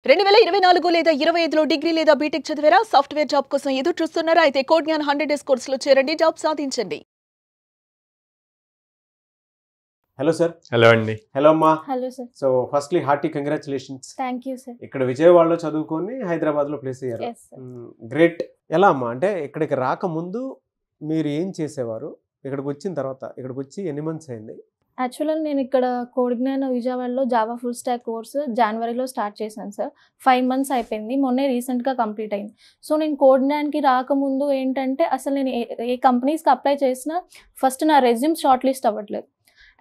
2024 లేదా 25లో డిగ్రీ లేదా బీటెక్ చదివారా? సాఫ్ట్‌వేర్ జాబ్ కోసం ఎదురు చూస్తున్నారా? అయితే కోడ్ జ్ఞాన్ 100 డేస్ కోర్సులో చేరండి, జాబ్ సాధించండి. Hello sir. హలో అండి. హలో అమ్మా. Hello sir. So firstly hearty congratulations. Thank you sir. ఇక్కడ విజయవాడలో చదువుకొని హైదరాబాద్లో ప్లేస్ అయ్యారు. Yes sir. గ్రేట్. ఎలా అమ్మా, అంటే ఇక్కడికి రాకముందు మీరు ఏం చేసేవారు? ఇక్కడికి వచ్చిన తర్వాత, ఇక్కడికి వచ్చి ఎన్ని మంత్స్ అయింది? యాక్చువల్గా నేను ఇక్కడ కోడ్ జ్ఞాన్ విజయవాడలో జావా ఫుల్ స్టాక్ కోర్సు జనవరిలో స్టార్ట్ చేశాను సార్. 5 months అయిపోయింది, మొన్నే రీసెంట్గా కంప్లీట్ అయింది. సో నేను కోడ్ జ్ఞాన్కి రాకముందు ఏంటంటే అసలు నేను ఏ కంపెనీస్కి అప్లై చేసినా ఫస్ట్ నా రెజ్యూమ్ షార్ట్ లిస్ట్ అవ్వట్లేదు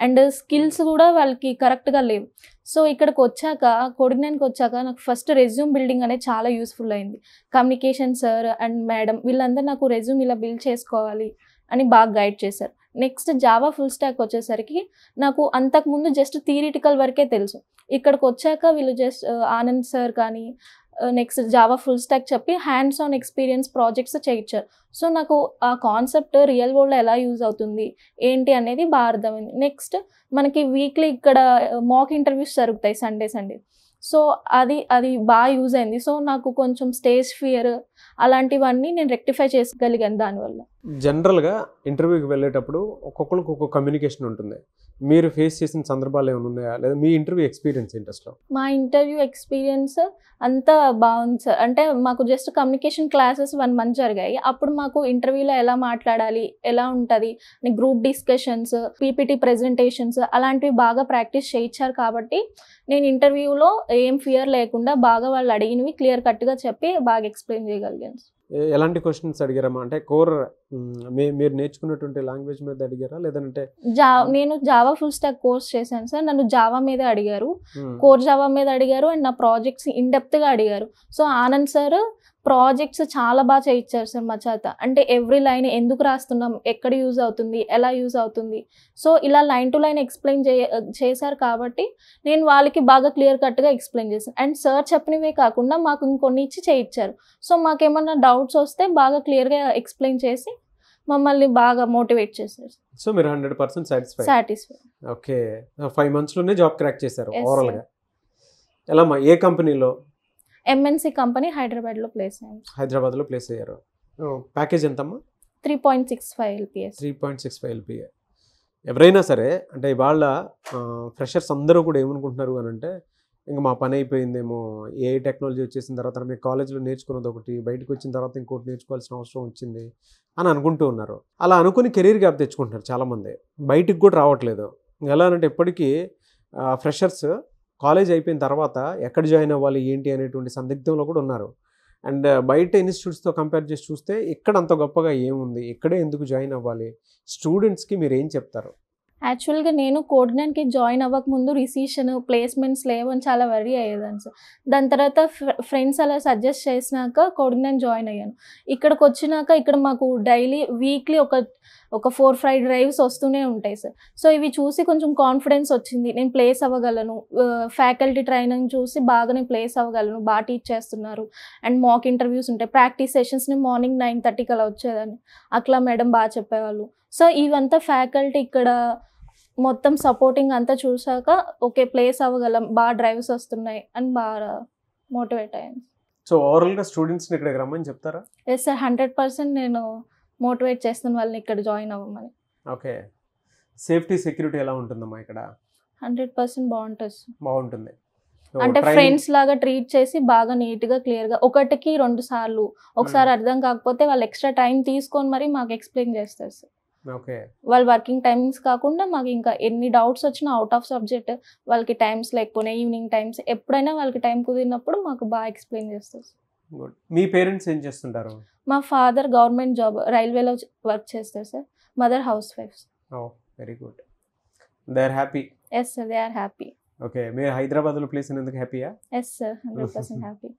అండ్ స్కిల్స్ కూడా వాళ్ళకి కరెక్ట్గా లేవు. సో ఇక్కడికి వచ్చాక కోడ్ జ్ఞాన్కి వచ్చాక నాకు ఫస్ట్ రెజ్యూమ్ బిల్డింగ్ అనేది చాలా యూస్ఫుల్ అయింది. కమ్యూనికేషన్ సార్ అండ్ మేడం వీళ్ళందరూ నాకు రెజ్యూమ్ ఇలా బిల్డ్ చేసుకోవాలి అని బాగా గైడ్ చేశారు. నెక్స్ట్ జావా ఫుల్ స్టాక్ వచ్చేసరికి నాకు అంతకుముందు జస్ట్ థియరిటికల్ వరకే తెలుసు. ఇక్కడికి వచ్చాక వీళ్ళు జస్ట్ ఆనంద్ సార్ కానీ నెక్స్ట్ జావా ఫుల్ స్టాక్ చెప్పి హ్యాండ్స్ ఆన్ ఎక్స్పీరియన్స్ ప్రాజెక్ట్స్ చేయించారు. సో నాకు ఆ కాన్సెప్ట్ రియల్ వరల్డ్లో ఎలా యూజ్ అవుతుంది ఏంటి అనేది బాగా అర్థమైంది. నెక్స్ట్ మనకి వీక్లీ ఇక్కడ మాక్ ఇంటర్వ్యూస్ జరుగుతాయి సండే. సో అది బాగా యూజ్ అయింది. సో నాకు కొంచెం స్టేజ్ ఫియర్ అలాంటివన్నీ నేను రెక్టిఫై చేసుకోగలిగాను దానివల్ల. జనరల్గా ఇంటర్వ్యూకి వెళ్ళేటప్పుడు ఒక్కొక్కరికి ఒక్కొక్క కమ్యూనికేషన్ ఉంటుంది. మీరు ఫేస్ చేసిన సందర్భాలు ఏమైనా ఉన్నాయా, లేదా మీ ఇంటర్వ్యూ ఎక్స్పీరియన్స్ ఏంటి అసలు? మా ఇంటర్వ్యూ ఎక్స్పీరియన్స్ అంతా బాగుంది సార్. అంటే మాకు జస్ట్ కమ్యూనికేషన్ క్లాసెస్ 1 month జరిగాయి. అప్పుడు మాకు ఇంటర్వ్యూలో ఎలా మాట్లాడాలి, ఎలా ఉంటుంది, గ్రూప్ డిస్కషన్స్, పీపీటీ ప్రెజెంటేషన్స్ అలాంటివి బాగా ప్రాక్టీస్ చేయించారు. కాబట్టి నేను ఇంటర్వ్యూలో ఏం ఫియర్ లేకుండా బాగా వాళ్ళు అడిగినవి క్లియర్ కట్గా చెప్పి బాగా ఎక్స్ప్లెయిన్ చేయగలిగాను. ఎలాంటి క్వశ్చన్స్ అడిగారమ్మా? అంటే కోర్ మీరు నేర్చుకున్నటువంటి లాంగ్వేజ్ మీద అడిగారా, లేదంటే? నేను జావా ఫుల్ స్టాక్ కోర్స్ చేశాను సార్. నన్ను జావా మీద అడిగారు, కోర్ జావా మీద అడిగారు అండ్ నా ప్రాజెక్ట్స్ ఇన్డెప్త్గా అడిగారు. సో ఆనంద్ సార్ ప్రాజెక్ట్స్ చాలా బాగా చేయించారు సార్ మా చేత. అంటే ఎవ్రీ లైన్ ఎందుకు రాస్తున్నాం, ఎక్కడ యూజ్ అవుతుంది, ఎలా యూజ్ అవుతుంది, సో ఇలా లైన్ టు లైన్ ఎక్స్ప్లెయిన్ చేశారు. కాబట్టి నేను వాళ్ళకి బాగా క్లియర్ కట్గా ఎక్స్ప్లెయిన్ చేశాను. అండ్ సార్ చెప్పినవే కాకుండా మాకు ఇంకొన్ని ఇచ్చి చేయించారు. సో మాకేమన్నా డౌట్స్ వస్తే బాగా క్లియర్గా ఎక్స్ప్లెయిన్ చేసి మమ్మల్ని బాగా మోటివేట్ చేశారు. సో మీరు 100% సాటిస్ఫై. ఓకే. 5 monthsలోనే జాబ్ క్రాక్ చేశారు ఓవరాల్గా. ఎలా అమ్మా, ఏ కంపెనీలో? ఎంఎన్సీ కంపెనీ హైదరాబాద్లో ప్లేస్ అయ్యాను. హైదరాబాద్లో ప్లేస్ అయ్యారు. ప్యాకేజ్ ఎంతమ్మా? 3.65 LPS. 3.65 LPA. ఎవరైనా సరే అంటే ఇవాళ ఫ్రెషర్స్ అందరూ కూడా ఏమనుకుంటున్నారు అని అంటే, ఇంకా మా పని అయిపోయిందేమో, ఏ టెక్నాలజీ వచ్చేసిన తర్వాత మీ కాలేజ్లో నేర్చుకున్నది ఒకటి, బయటకు వచ్చిన తర్వాత ఇంకోటి నేర్చుకోవాల్సిన అవసరం వచ్చింది అని అనుకుంటూ ఉన్నారు. అలా అనుకుని కెరీర్ గ్యాప్ తెచ్చుకుంటున్నారు చాలామంది, బయటికి కూడా రావట్లేదు. ఎలా అంటే ఇప్పటికీ ఫ్రెషర్స్ కాలేజ్ అయిపోయిన తర్వాత ఎక్కడ జాయిన్ అవ్వాలి ఏంటి అనేటువంటి సందిగ్ధంలో కూడా ఉన్నారు. అండ్ బయట ఇన్స్టిట్యూట్స్తో కంపేర్ చేసి చూస్తే ఇక్కడ అంత గొప్పగా ఏముంది, ఇక్కడే ఎందుకు జాయిన్ అవ్వాలి? స్టూడెంట్స్కి మీరు ఏం చెప్తారు? యాక్చువల్గా నేను కోడ్ జ్ఞాన్కి జాయిన్ అవ్వకముందు రిసీషన్ ప్లేస్మెంట్స్ లేవని చాలా వరీ అయ్యేదాన్ని సార్. దాని తర్వాత ఫ్రెండ్స్ అలా సజెస్ట్ చేసినాక కోడ్ జ్ఞాన్ జాయిన్ అయ్యాను. ఇక్కడికి వచ్చినాక ఇక్కడ మాకు డైలీ వీక్లీ ఒక 4-5 డ్రైవ్స్ వస్తూనే ఉంటాయి సార్. సో ఇవి చూసి కొంచెం కాన్ఫిడెన్స్ వచ్చింది, నేను ప్లేస్ అవ్వగలను. ఫ్యాకల్టీ ట్రైనింగ్ చూసి బాగా నేను ప్లేస్ అవ్వగలను, బాగా టీచ్ చేస్తున్నారు. అండ్ మాక్ ఇంటర్వ్యూస్ ఉంటాయి, ప్రాక్టీస్ సెషన్స్ని మార్నింగ్ 9:30కి అలా వచ్చేదాన్ని. అట్లా మేడం బాగా చెప్పేవాళ్ళు. సో ఇవంతా ఫ్యాకల్టీ ఇక్కడ మొత్తం సపోర్టింగ్ అంతా చూసాక ఓకే ప్లేస్ అవ్వగలం, బాగా డ్రైవ్స్ వస్తున్నాయి అని బాగా మోటివేట్ అయ్యాను. సో ఓవరాల్గా స్టూడెంట్స్ని ఇక్కడికి రమ్మని చెప్తారా? ఎస్ సార్, 100% నేను మోటివేట్ చేస్తాను వాళ్ళని ఇక్కడ జాయిన్ అవ్వమని. ఓకే. సేఫ్టీ సెక్యూరిటీ ఎలా ఉంటుందమ్మా ఇక్కడ? 100% బాగుంటుంది. అంటే ఫ్రెండ్స్ లాగా ట్రీట్ చేసి బాగా నీట్గా క్లియర్గా 1కి 2 సార్లు, ఒకసారి అర్థం కాకపోతే వాళ్ళు ఎక్స్ట్రా టైం తీసుకొని మరి మాకు ఎక్స్ప్లెయిన్ చేస్తారు సార్. ఓకే. వాళ్ళ వర్కింగ్ టైమింగ్స్ కాకుండా మాకు ఇంకా ఎన్ని డౌట్స్ వచ్చినా అవుట్ ఆఫ్ సబ్జెక్ట్ వాళ్ళకి టైమ్స్ లేకపోయినా ఈవినింగ్ టైమ్స్ ఎప్పుడైనా వాళ్ళకి టైం కుదిరినప్పుడు మాకు బాగా ఎక్స్ప్లెయిన్ చేస్తారు. గుడ్. మీ పేరెంట్స్ ఏం చేస్తుంటారు? మా ఫాదర్ గవర్నమెంట్ జాబ్ రైల్వేలో వర్క్ చేస్తారు సార్. Mother house wife. Very good. They are happy? Yes sir, they are happy. Okay. మీరు హైదరాబాద్లో ప్లేస్ అయినందుకు హ్యాపీయా? Yes sir, 100% happy.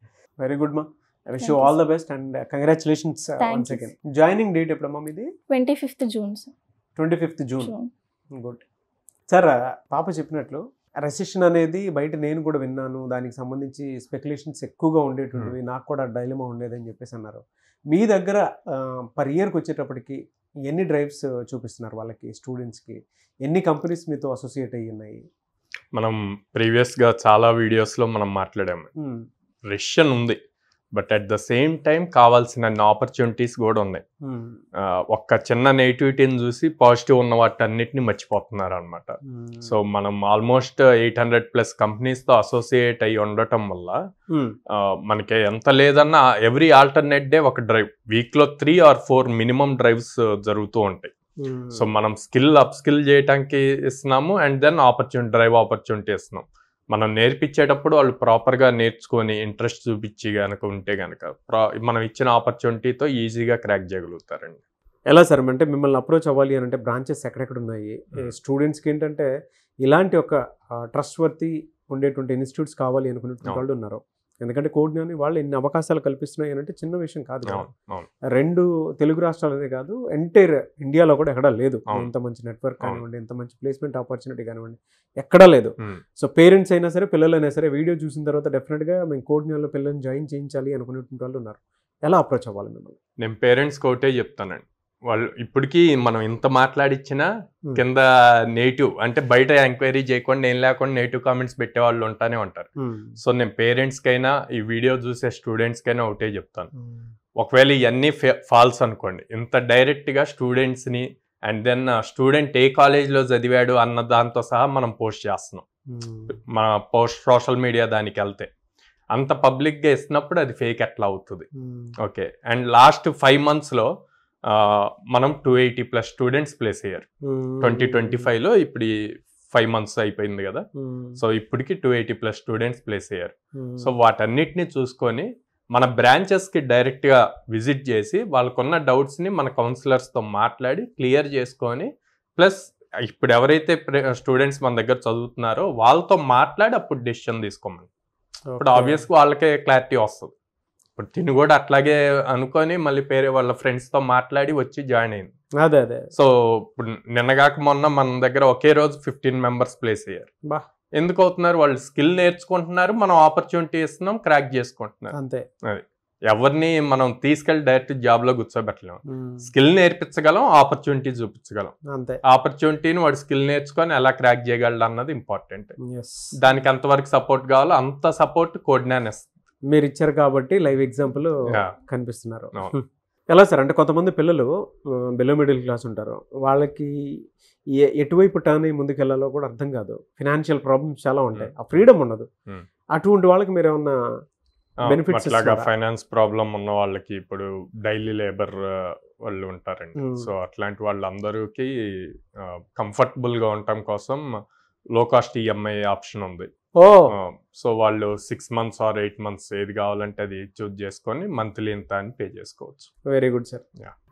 Very good మా. I wish you all the best and congratulations once again. Joining date ఎప్పుడమ్మా మీది? 25th June sir. 25th June. Good sir. పాప చెప్పినట్లు recession అనేది బయట నేను కూడా విన్నాను, దానికి సంబంధించి స్పెక్యులేషన్స్ ఎక్కువగా ఉండేటువంటివి, నాకు కూడా డైలమా ఉండేదని చెప్పేసి అన్నారు. మీ దగ్గర పర్ ఇయర్కి వచ్చేటప్పటికి ఎన్ని డ్రైవ్స్ చూపిస్తున్నారు వాళ్ళకి, స్టూడెంట్స్కి? ఎన్ని కంపెనీస్ మీతో అసోసియేట్ అయ్యి ఉన్నాయి? మనం ప్రీవియస్గా చాలా వీడియోస్లో మనం మాట్లాడాము. రెషన్ ఉంది, but at the same time కావాల్సిన ఆపర్చునిటీస్ కూడా ఉన్నాయి. ఒక్క చిన్న నెగిటివిటీని చూసి పాజిటివ్ ఉన్న వాటన్నిటిని మర్చిపోతున్నారు అనమాట. సో మనం ఆల్మోస్ట్ 800+ కంపెనీస్తో అసోసియేట్ అయ్యి ఉండటం వల్ల మనకి ఎంత లేదన్నా ఎవ్రీ ఆల్టర్నేట్ డే ఒక డ్రైవ్, వీక్లో 3 or 4 మినిమం డ్రైవ్స్ జరుగుతూ ఉంటాయి. సో మనం అప్ స్కిల్ చేయడానికి ఇస్తున్నాము, అండ్ దెన్ డ్రైవ్ ఆపర్చునిటీ ఇస్తున్నాం. మనం నేర్పించేటప్పుడు వాళ్ళు ప్రాపర్గా నేర్చుకొని ఇంట్రెస్ట్ చూపించి కనుక ఉంటే కనుక మనం ఇచ్చిన ఆపర్చునిటీతో ఈజీగా క్రాక్ చేయగలుగుతారండి. ఎలా సార్ అంటే మిమ్మల్ని అప్రోచ్ అవ్వాలి అని అంటే బ్రాంచెస్ ఎక్కడెక్కడ ఉన్నాయి? స్టూడెంట్స్కి ఏంటంటే ఇలాంటి ఒక ట్రస్ట్ వర్తీ ఉండేటువంటి ఇన్స్టిట్యూట్స్ కావాలి అనుకునే వాళ్ళు ఉన్నారు. ఎందుకంటే కోడ్జ్ఞాన్ వాళ్ళు ఎన్ని అవకాశాలు కల్పిస్తున్నాయి అని అంటే చిన్న విషయం కాదు. 2 తెలుగు రాష్ట్రాలనే కాదు, ఎంటైర్ ఇండియాలో కూడా ఎక్కడా లేదు ఇంత మంచి నెట్వర్క్ కానివ్వండి, ఇంత మంచి ప్లేస్మెంట్ ఆపర్చునిటీ కానివ్వండి, ఎక్కడా లేదు. సో పేరెంట్స్ అయినా సరే, పిల్లలైనా సరే వీడియో చూసిన తర్వాత డెఫినెట్గా మేము కోడ్జ్ఞాన్లో పిల్లల్ని జాయిన్ చేయించాలి అనుకునేటువంటి వాళ్ళు ఉన్నారు. ఎలా అప్రోచ్ అవ్వాలి మిమ్మల్ని? నేను పేరెంట్స్కి ఒకటే చెప్తానండి, వాళ్ళు ఇప్పటికీ మనం ఇంత మాట్లాడిచ్చినా కింద నెగిటివ్ అంటే బయట ఎంక్వైరీ చేయకుండా ఏం లేకుండా నెగిటివ్ కామెంట్స్ పెట్టే వాళ్ళు ఉంటానే ఉంటారు. సో నేను పేరెంట్స్కైనా ఈ వీడియో చూసే స్టూడెంట్స్కైనా ఒకటే చెప్తాను, ఒకవేళ ఇవన్నీ ఫాల్స్ అనుకోండి, ఇంత డైరెక్ట్గా స్టూడెంట్స్ని అండ్ దెన్ స్టూడెంట్ ఏ కాలేజ్లో చదివాడు అన్న దాంతో సహా మనం పోస్ట్ చేస్తున్నాం. మన సోషల్ మీడియా దానికి వెళ్తే అంత పబ్లిక్గా ఇస్తున్నప్పుడు అది ఫేక్ ఎట్లా అవుతుంది? ఓకే, అండ్ లాస్ట్ 5 monthsలో మనం 280+ స్టూడెంట్స్ ప్లేస్ అయ్యారు. 2025లో ఇప్పుడు 5 months అయిపోయింది కదా. సో ఇప్పటికి 280+ స్టూడెంట్స్ ప్లేస్ అయ్యారు. సో వాటన్నిటిని చూసుకొని మన బ్రాంచెస్కి డైరెక్ట్గా విజిట్ చేసి వాళ్ళకున్న డౌట్స్ని మన కౌన్సిలర్స్తో మాట్లాడి క్లియర్ చేసుకొని, ప్లస్ ఇప్పుడు ఎవరైతే స్టూడెంట్స్ మన దగ్గర చదువుతున్నారో వాళ్ళతో మాట్లాడి అప్పుడు డెసిషన్ తీసుకోమని. ఇప్పుడు ఆబ్వియస్గా వాళ్ళకే క్లారిటీ వస్తుంది. ఇప్పుడు తిని కూడా అట్లాగే అనుకొని మళ్ళీ వాళ్ళ ఫ్రెండ్స్తో మాట్లాడి వచ్చి జాయిన్ అయింది. అదే సో ఇప్పుడు నిన్నగాక మొన్న మన దగ్గర ఒకే రోజు 15 members ప్లేస్ అయ్యారు. ఎందుకు అవుతున్నారు? వాళ్ళు స్కిల్ నేర్చుకుంటున్నారు, మనం ఆపర్చునిటీ ఇస్తున్నాం, క్రాక్ చేసుకుంటున్నారు. అంతే. అది ఎవరిని మనం తీసుకెళ్ళి డైరెక్ట్ జాబ్లో కూర్చోబెట్టలేము. Skill నేర్పించగలం, opportunity చూపించగలం. అంతే. ఆపర్చునిటీని వాడు స్కిల్ నేర్చుకొని ఎలా క్రాక్ చేయగలడు అన్నది ఇంపార్టెంట్. దానికి ఎంతవరకు సపోర్ట్ కావాలో అంత సపోర్ట్ కోడ్జ్ఞాన్ ఇస్తుంది. మీరు ఇచ్చారు కాబట్టి లైవ్ ఎగ్జాంపుల్ కనిపిస్తున్నారు. ఎలా సార్ అంటే కొంతమంది పిల్లలు బిలో మిడిల్ క్లాస్ ఉంటారు, వాళ్ళకి ఎటువైపు టర్న్ అయ్యి ముందుకెళ్లాలో కూడా అర్థం కాదు. ఫినాన్షియల్ ప్రాబ్లమ్స్ చాలా ఉంటాయి, ఆ ఫ్రీడమ్ ఉండదు. అటువంటి వాళ్ళకి మీరు ఏమన్నా బెనిఫిట్స్? ఫైనాన్స్ ప్రాబ్లం ఉన్న వాళ్ళకి ఇప్పుడు డైలీ లేబర్ వాళ్ళు ఉంటారండి. సో అట్లాంటి వాళ్ళందరికీ కంఫర్టబుల్గా ఉండటం కోసం లో కాస్ట్ ఈఎంఐ ఆప్షన్ ఉంది. సో వాళ్ళు 6 months or 8 months ఏది కావాలంటే అది చూజ్ చేసుకొని మంత్లీ ఇంత అని పే చేసుకోవచ్చు. Very good sir.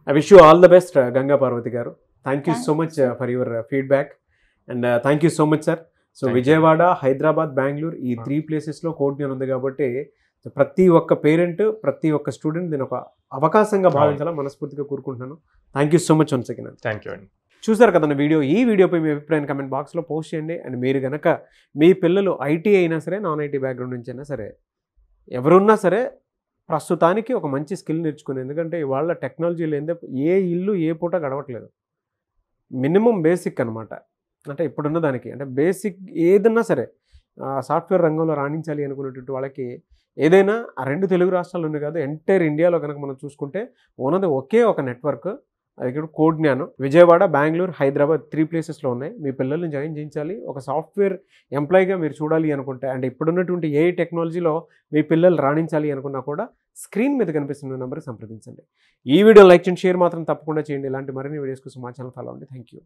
I wish you all the best Ganga Parvati garu. Thank you so much for your feedback and thank you so much sir. So Vijayawada, Hyderabad, Bengaluru ఈ 3 places కోడ్జ్ఞాన్ ఉంది కాబట్టి ప్రతి ఒక్క పేరెంట్, ప్రతి ఒక్క స్టూడెంట్ దీని ఒక అవకాశంగా భావించాలని మనస్ఫూర్తిగా కోరుకుంటున్నాను. Thank you so much once again. Thank you అండి. చూసారు కదండి వీడియో. ఈ వీడియోపై మీ అభిప్రాయాన్ని కమెంట్ బాక్స్లో పోస్ట్ చేయండి. అండ్ మీరు కనుక మీ పిల్లలు ఐటీ అయినా సరే, నాన్ ఐటీ బ్యాక్గ్రౌండ్ నుంచి అయినా సరే, ఎవరున్నా సరే ప్రస్తుతానికి ఒక మంచి స్కిల్ నేర్చుకుని, ఎందుకంటే ఇవాళ టెక్నాలజీ లేదే ఏ ఇల్లు ఏ పూట గడవట్లేదు. మినిమం బేసిక్ అనమాట. అంటే ఇప్పుడున్న దానికి అంటే బేసిక్ ఏదన్నా సరే సాఫ్ట్వేర్ రంగంలో రాణించాలి అనుకునేటువంటి వాళ్ళకి ఏదైనా ఆ 2 తెలుగు రాష్ట్రాల్లోనే కాదు, ఎంటైర్ ఇండియాలో కనుక మనం చూసుకుంటే ఉన్నది ఒకే ఒక నెట్వర్క్, అది ఇక్కడ కోడ్జ్ఞాన్. విజయవాడ, బెంగళూరు, హైదరాబాద్ 3 placesలో ఉన్నాయి. మీ పిల్లల్ని జాయిన్ చేయించాలి, ఒక సాఫ్ట్వేర్ ఎంప్లాయీగా మీరు చూడాలి అనుకుంటే, అంటే ఇప్పుడున్నటువంటి ఏఐ టెక్నాలజీలో మీ పిల్లలు రాణించాలి అనుకున్నా కూడా స్క్రీన్ మీద కనిపిస్తున్న నెంబర్కి సంప్రదించండి. ఈ వీడియో లైక్ చేయండి, షేర్ మాత్రం తప్పకుండా చేయండి. ఇలాంటి మరిన్ని వీడియోస్ కోసం మా ఛానల్ ఫాలో అవ్వండి. Thank you.